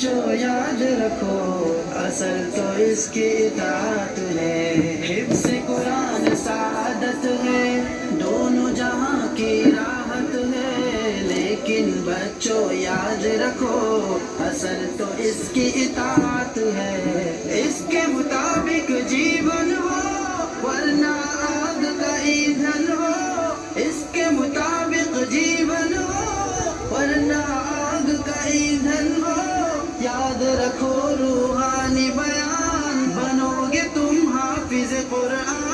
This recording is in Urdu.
بچوں یاد رکھو اصل تو اس کی اطاعت ہے، حفظ قرآن سعادت ہے، دونوں جہاں کی راحت ہے، لیکن بچوں یاد رکھو اصل تو اس کی اطاعت ہے، اس کے مطابق جیون ہو ورنہ آگ کا ایندھن ہو، اس کے مطابق جیون ہو ورنہ آگ کا ایندھن ہو، یاد رکھو روحانی بیان بنو گے تم حافظ قرآن۔